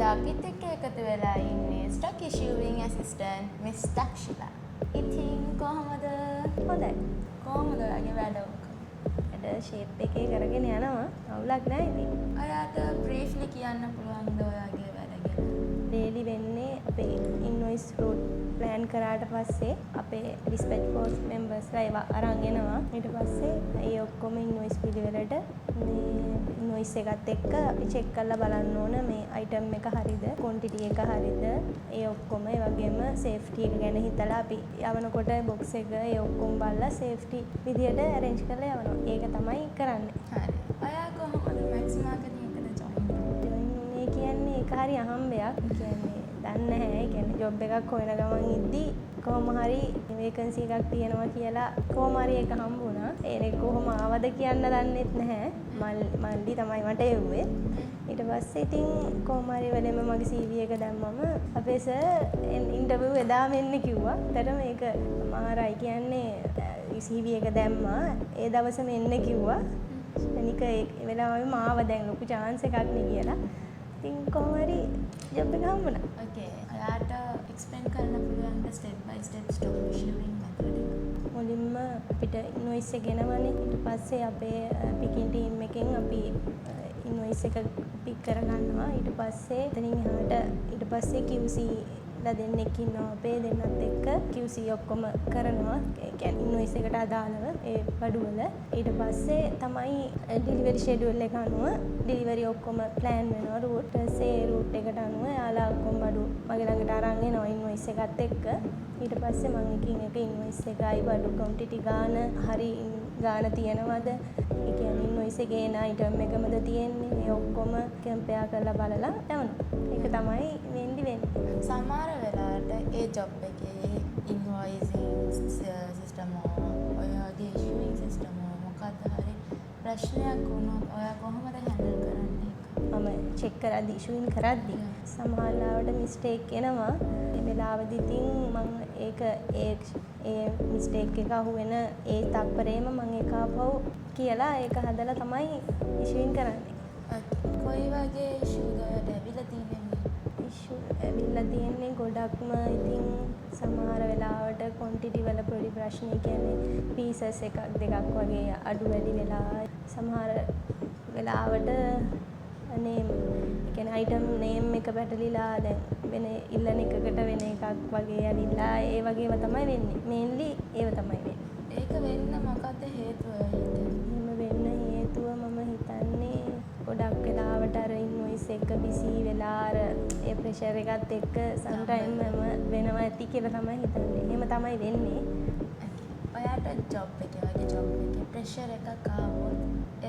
අද අපිත් එක්ක එකතු වෙලා ඉන්නේ ස්ටොක් ඉෂුවිං ඇසිස්ටන්ට් මිස් දක්ෂිලා. ඉතින් කොහමද? හොඳයි. කොහමද ඔයාගේ වැඩ ඔක්කොම? වැඩ ෂේප් එකේ කරගෙන යනවා. අවුලක් නැහැ ඉතින්. ඔයාට බ්‍රීෆ්ලි කියන්න පුළුවන්ද ඔයාගේ වැඩ ගැන? ඩේලි වෙන්නේ අපේ ඉන්වොයිස් රූට් ප්ලෑන් කරාට පස්සේ අපේ ඩිස්පැච් ෆෝස් මෙම්බර්ස්ලා ඒවා අරන් එනවා. ඊට පස්සේ ඒ ඔක්කොම ඉන්වොයිස් පිළිවෙලට මේ ඉන්වොයිස් එකත් එක්ක අපි චෙක් කරලා බලන්න ඕන මේ අයිටම් එක හරියද, ක්වොන්ටිටි එක හරියද, ඒ ඔක්කොම ඒ වගේම සේෆ්ටි එක ගැන හිතලා අපි යවනකොට බොක්ස් එක ඒ ඔක්කොම බලලා සේෆ්ටි විදියට ඇරේන්ජ් කරලා යවනවා. ඒක තමයි කරන්නේ. හරි. ඔයා කොහොමද මැක්ස් මාකටිං එකට ජොයින් මේ කියන්නේ ඒක හරි අහම්බයක්. කියන්නේ දන්නේ නැහැ. ඒ කියන්නේ ජොබ් එකක් හොයන ගමන් ඉද්දි කොහොම හරි වේකන්සි එකක් තියෙනවා කියලා කොහොම හරි ඒක හම්බ වුණා. ඒක කොහොම ආවද කියන්න දන්නෙත් නැහැ. මල්ලි තමයි මට එව්වේ. ඊට පස්සේ ඉතින් කොහොම හරි වෙලෙම මගේ CV එක දැම්මම අපේ සර් ඉන්ටර්විව් එදාම එන්න කිව්වා. ඒතර මේක මාරයි කියන්නේ CV එක දැම්මා. ඒ දවසම එන්න කිව්වා. අනික ඒ වෙලාවෙම මාව දැන් ලොකු chance එකක් නේ කියලා. ඉතින් කොහොම හරි ජොබ් එක හම්බුණා. ඕකේ. ඔයාට එක්ස්ප්ලেইন කරන්න පුළුවන්ද ස්ටෙප් බයි ස්ටෙප් ස්ටොක් ඉෂුවිං මෙතඩ් එක? මුලින්ම අපිට ඉන්වොයිස් එක ගෙනවනේ. ඊට පස්සේ අපේ පිකින් ටීම් එකෙන් අපි ඉන්වොයිස් එක පික් කරගන්නවා. ඊට පස්සේ එතනින් එහාට ඊට පස්සේ QC ලා දෙන්නෙක් ඉන්නවා අපේ දෙන්නත් එක්ක QC ඔක්කොම කරනවා. ඒ කියන්නේ ඉන්වොයිස් එකට අදාළව ඒ බඩුවල. ඊට පස්සේ තමයි ඩෙලිවරි ෂෙඩියුල් එක අනුව ඩෙලිවරි ඔක්කොම ප්ලෑන් වෙනවා. රූට් ඒ රූට් එකට අනුව යාලා ඔක්කොම බඩු මගේ ළඟට අරන් එනවා ඉන්වොයිස් එකත් එක්ක. ඊට පස්සේ මම එකින් එක ඉන්වොයිස් එකයි බඩු ක්වොන්ටිටි ගාන හරි ගාන තියනවද? ඒ කියන්නේ ඉන්වොයිස් එකේ එන අයිටම් එකමද තියෙන්නේ? ඒ ඔක්කොම කම්පෙයාර් කරලා බලලා යවනවා. ඒක තමයි වෙන්නේ. සමහර වෙලාවට ඒ ජොබ් එකේ ඉන්වොයිසිං සිස්ටම් ඔයාගේ ඉෂුවිං සිස්ටම් මොකක්ද හරි ප්‍රශ්නයක් වුණොත් ඔයා කොහොමද හැන්ඩල් කරන්නේ? මම චෙක් කරද්දි ඉෂුවින් කරද්දි සමහර ලාවට මිස්ටේක් එනවා. ඒ වෙලාවෙදි ඉතින් මම ඒක ඒ මිස්ටේක් එක අහුවෙන ඒ තත්පරේම මම ඒක ආපහු කියලා ඒක හදලා තමයි ඉෂුවින් කරන්නේ. කොයි වගේ ඉෂුද ඔයාට ඇවිල්ලා තියෙන්නේ? ඉෂු ඇවිල්ලා තියෙන්නේ ගොඩක්ම ඉතින් සමහර වෙලාවට ක්වොන්ටිටි වල පොඩි ප්‍රශ්න. ඒ කියන්නේ පීසස් එකක් දෙකක් වගේ අඩු වැඩි වෙලා සමහර වෙලාවට නේම් ඒ කියන්නේ අයිටම් නේම් එක පැටලිලා දැන් වෙන ඉල්ලන එකකට වෙන එකක් වගේ ඇවිල්ලා ඒ වගේම තමයි වෙන්නේ. මේන්ලි ඒව තමයි වෙන්නේ. ඒක වෙන්න මොකක්ද හේතුව? එහෙම වෙන්න හේතුව මම හිතන්නේ ගොඩක් වෙලාවට අර ඉන්වොයිස් එක බිසි වෙලා අර ඒ ප්‍රෙෂර් එකත් එක්ක සම්ටයිම් වෙනවා ඇති කියලා තමයි හිතන්නේ. එහෙම තමයි වෙන්නේ. ඔයාට ජොබ් වගේ ජොබ් එකේ ප්‍රෙෂර් එකක් ආවොත්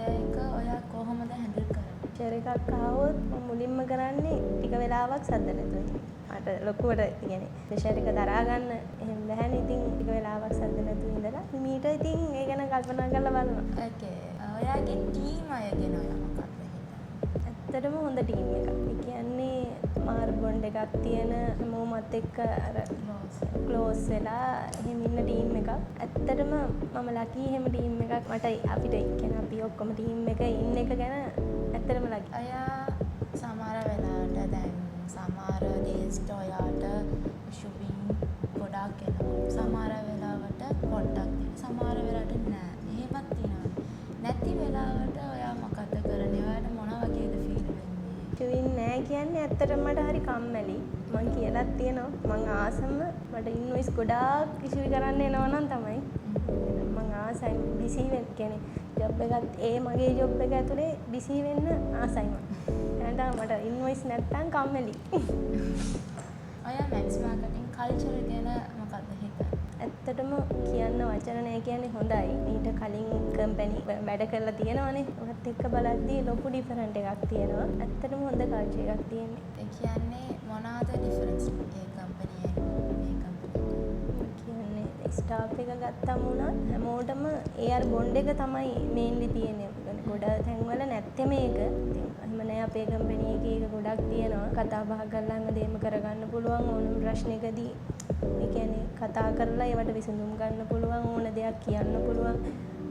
ඒක ඔයා කොහොමද හැන්ඩල් කරන්නේ? ප්‍රෙෂර් එකක් ආවොත් මම මුලින්ම කරන්නේ ටික වෙලාවක් සද්ද නැතුව ඉන්න. මට ලොකුවට කියන්නේ ප්‍රෙෂර් එක දරා ගන්න එහෙම බැහැනේ. ඉතින් ටික වෙලාවක් සද්ද නැතුව ඉඳලා මීට ඉතින් ඒ ගැන කල්පනා කරලා බලනවා. ඕකේ. ඔයාගේ ටීම් අය ගැන ඔයා මොකක්ද හිතන්නේ? ඇත්තටම හොඳ ටීම් එකක්. ඒ කියන්නේ මාර් බොන්ඩ් එකක් තියෙන හැමෝමත් එක්ක අර ක්ලෝස් වෙලා එහෙම ඉන්න ටීම් එකක්. ඇත්තටම මම ලකි එහෙම ටීම් එකක් මට අපිට කියන්නේ අපි ඔක්කොම ටීම් එක ඉන්න එක ගැන ඇත්තටම ලකි. අයා සමහර වෙලාවට දැන් සමහර දේස්ට ඔයාට ඉෂුවිං ගොඩාක් එනවා. සමහර වෙලාවට පොඩ්ඩක් තියෙනවා. සමහර වෙලාවට නෑ. එහෙමත් තියෙනවා. නැති වෙලාවට ඔයා මොකද කරන්නේ? ඔයාට මොන වගේද ෆීල් වෙන්නේ? ඉෂුවින් නෑ කියන්නේ ඇත්තටම මට හරි කම්මැලි. මං කියලාත් තියෙනවා මං ආසම මට ඉන්වොයිස් ගොඩාක් ඉෂුවි කරන්න එනවා නම් තමයි. මං ආසයි බිසි වෙන්න කියන්නේ ජොබ් එකත් ඒ මගේ ජොබ් එක ඇතුලේ බිසි වෙන්න ආසයි මම. එහෙනම් මට ඉන්වොයිස් නැත්තම් කම්මැලි. ඔයා මැක්ස් මාකටිං කල්චර් ගැන මොකක්ද හිතන්නේ? ඇත්තටම කියන්න වචන නෑ කියන්නේ හොඳයි. ඊට කලින් කම්පැනි වැඩ කරලා තියෙනවනේ. ඔකත් එක්ක බලද්දී ලොකු ඩිෆරන්ට් එකක් තියෙනවා. ඇත්තටම හොඳ කල්චර් එකක් තියෙන්නේ. ඒ කියන්නේ මොනවාද ඩිෆරන්ස් ඒ කම්පැනි මේ කම්පැනි? කියන්නේ ස්ටාෆ් එක ගත්තම උනත් හැමෝටම ඒ අර බොන්ඩ් එක තමයි මේන්ලි තියෙන්නේ. ගොඩ තැන්වල නැත්තේ මේක. ඉතින් එහෙම නෑ අපේ කම්පැනි එකේ ඒක ගොඩක් තියෙනවා. කතා බහ කරලා හැමදේම කරගන්න පුළුවන් ඕනම ප්‍රශ්නයකදී. ඒ කියන්නේ කතා කරලා ඒවට විසඳුම් ගන්න පුළුවන්. ඕන දෙයක් කියන්න පුළුවන්.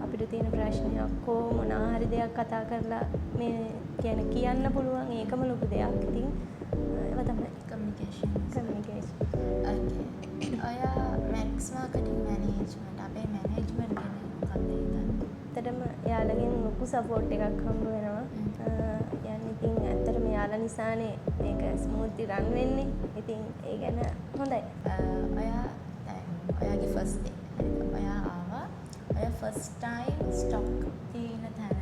අපිට තියෙන ප්‍රශ්නයක් හෝ මොනවා හරි දෙයක් කතා කරලා මේ කියන්නේ කියන්න පුළුවන්. ඒකම ලොකු දෙයක්. ඉතින් මැක්ස් මාකටිං මැනේජ්මන්ට් අපේ මැනේජ්මන්ට් ගැන මොකක්ද හිතන්නේ? ඇත්තටම එයාලගෙන් ලොකු සපෝට් එකක් හම්බ වෙනවා. යන්න ඉතින් ඇත්තටම එයාලා නිසානේ මේක ස්මූත්ලි රන් වෙන්නේ. ඉතින් ඒ ගැන හොඳයි. ඔයා දැන් ඔයාගේ ෆස්ට් ඩේ හරිද? ඔයා ආවා. ඔයා ෆස්ට් ටයිම් ස්ටොක් තියෙන තැන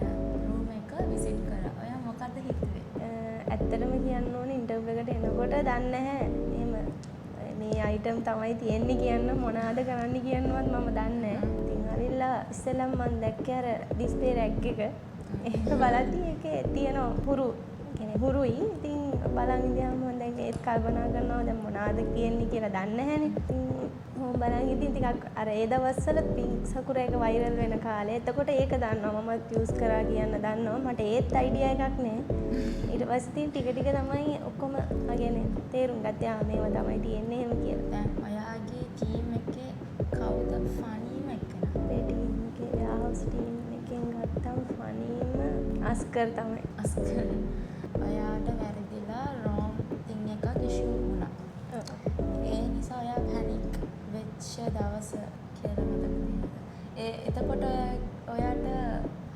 රූම් එක විසිට් කරා. ඔයා මොකද්ද හිතුවේ? ඇත්තටම කියන්න ඕනේ ඉන්ටර්විව් එකට එනකොට දන්නේ නැහැ. එහෙම මේ අයිටම් තමයි තියෙන්නේ කියන්න මොනවාද කරන්න කියන්නවත් මම දන්නේ නැහැ. ඉතින් හරිලා ඉස්සෙල්ලම මම දැක්කේ අර ඩිස්ප්ලේ රැග් එක. ඒක බලද්දි ඒකේ තියෙන හුරුයි. ඉතින් බලන් ඉඳියාම මම දැන් ඒත් කල්පනා කරනවා දැන් මොනවාද කියන්නේ කියලා දන්නේ නැහැනේ. ඉතින් බලන් ඉතින් ටිකක් අර ඒ දවස්වල පින්ක් සකුර එක වෛරල් වෙන කාලේ. එතකොට ඒක දන්නවා මමත් යූස් කරා කියන්න දන්නවා. මට ඒත් අයිඩියා එකක් නැහැ. ඊට පස්සේ ටික ටික තමයි ඔක්කොම අගන්නේ තේරුම් ගත්තේ මේවා තමයි තියෙන්නේ එහෙම කියලා. දැන් ඔයාගේ ටීම් එකේ කවුද ෆනීම එක්කෙනා? අපේ ටීම් එකේ යාහවුස් ටීම් එකෙන් ගත්තම ෆනීම අස්කර් තමයි. අස්කර්. ඔයාට වැරදිලා රෝම් තින් එකක් ඉෂුව වුණා. ඒ නිසා ඔයා පැනික් වෙච්ච දවස කියලා මතක තියෙනවද? එතකොට ඔයාට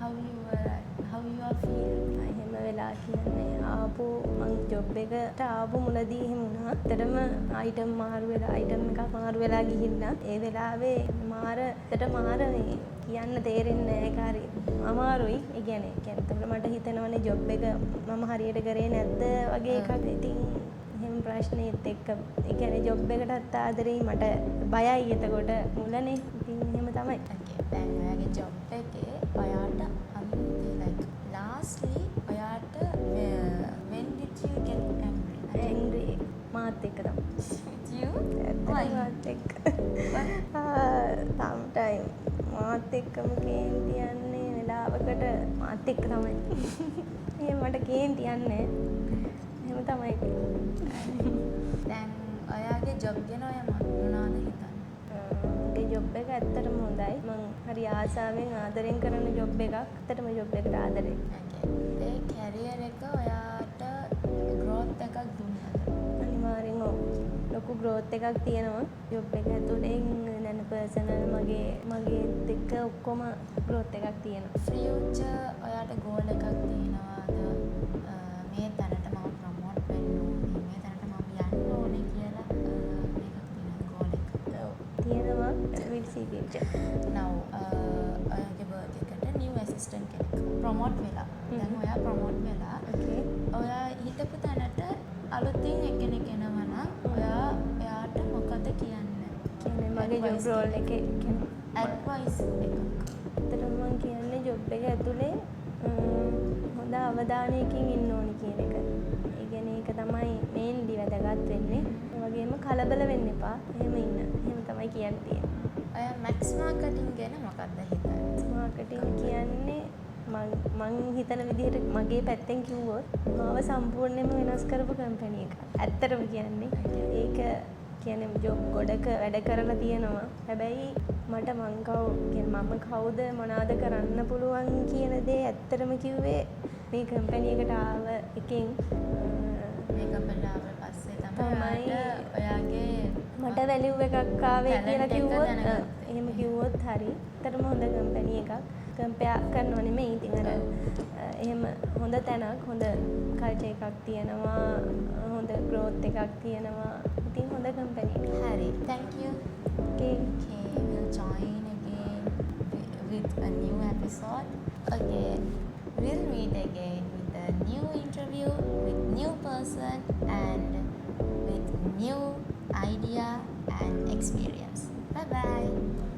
how you are feel? එහෙම වෙලා කියන්නේ ආපු මං ජොබ් එකට ආපු මුලදී එහෙම වුණා. ඇත්තටම අයිටම් එකක් මාරු වෙලා ගිහිල්ලා ඒ වෙලාවේ මාර මේ කියන්න තේරෙන්නේ නැහැ. ඒක හරි අමාරුයි. ඒ කියන්නේ මට හිතෙනවනේ ජොබ් එක මම හරියට කරේ නැද්ද වගේ එකක්. ඉතින් එහෙම ප්‍රශ්නෙත් එක්ක ඒ කියන්නේ ජොබ් එකටත් ආදරෙයි මට බයයි එතකොට මුලනේ. ඉතින් එහෙම තමයි. දැන් ඔයාගේ ජොබ් එකේ ඔයාට like lastly ඔයාට when did you get angry මාත් එක්ක තමයි. with you? ඇත්තටම මාත් එක්ක. sometimes මාත් එක්කම කේන්ති යන්නේ වෙලාවකට මාත් එක්ක තමයි. එහෙම මට කේන්ති යන්නේ එහෙම තමයි. දැන් ඔයාගේ ජොබ් ගැන ඔයා මොනවද හිතන්නේ? මගේ ජොබ් එක ඇත්තටම හොඳයි. මං හරි ආසාවෙන් ආදරෙන් කරන ජොබ් එකක්. ඇත්තටම ජොබ් එකට ආදරෙයි. ඒ කැරියර් එක ඔයාට growth එකක් දුන්නාද? අනිවාර්යෙන් ඔව්. ලොකු growth එකක් තියෙනවා ජොබ් එක ඇතුලේ. දැන් පර්සනල් මගේත් එක්ක ඔක්කොම growth එකක් තියෙනවා. ෆියුචර් ඔයාට goal එකක් තියෙනවාද? මේ තැනට මම ප්‍රොමෝට් වෙන්න ඕනේ, මේ තැනට මම යන්න ඕනේ කියලා තියෙනවා. will see future. now ඔයාගේ work එකට new assistant කෙනෙක් ප්‍රොමෝට් වෙලා. දැන් ඔයා ප්‍රොමෝට් වෙලා. okay. ඔයා හිටපු තැනට අලුතින් එක්කෙනෙක් එනවා නම් එයාට මොකද කියන්නේ? මගේ ජොබ් රෝල් එකේ කියන ඇඩ්වයිස් එකක්. ඇත්තටම මම කියන්නේ ජොබ් එක ඇතුලේ හොඳ අවධානයකින් ඉන්න ඕනි කියන එක. ඒ කියන්නේ ඒක තමයි මේන්ලි වැදගත් වෙන්නේ. ඒ වගේම කලබල වෙන්න එපා. එහෙම ඉන්න. එහෙම තමයි කියන්නේ. ඔයා මැක්ස් මාකටිං ගැන මොකක්ද හිතන්නේ? මාකටිං කියන්නේ මං හිතන විදිහට මගේ පැත්තෙන් කිව්වොත් මාව සම්පූර්ණයෙන්ම වෙනස් කරපු කම්පැනි එකක්. ඇත්තටම කියන්නේ. ඒක කියන්නේ ජොබ් ගොඩක වැඩ කරලා තියෙනවා. හැබැයි මට මම කවුද මොනවාද කරන්න පුළුවන් කියන දේ ඇත්තටම කිව්වේ මේ කම්පැනි එකට ආව එකෙන්. මේ කම්පැනි ආවට පස්සේ තමයි ඔයාගේ මට වැලියු එකක් ආවේ කියලා කිව්වොත් එහෙම කිව්වොත් හරි. ඇත්තටම හොඳ කම්පැනි එකක්. කම්පෙයාර් කරනව නෙමෙයි. ඉතින් අර එහෙම හොඳ තැනක්, හොඳ කල්චර් එකක් තියෙනවා, හොඳ growth එකක් තියෙනවා. ඉතින් හොඳ කම්පැනි එකක්. හරි. thank you. okay we'll join again with a new episode. Okay, we'll meet again with a new interview with new person and with new idea and experience. Bye bye.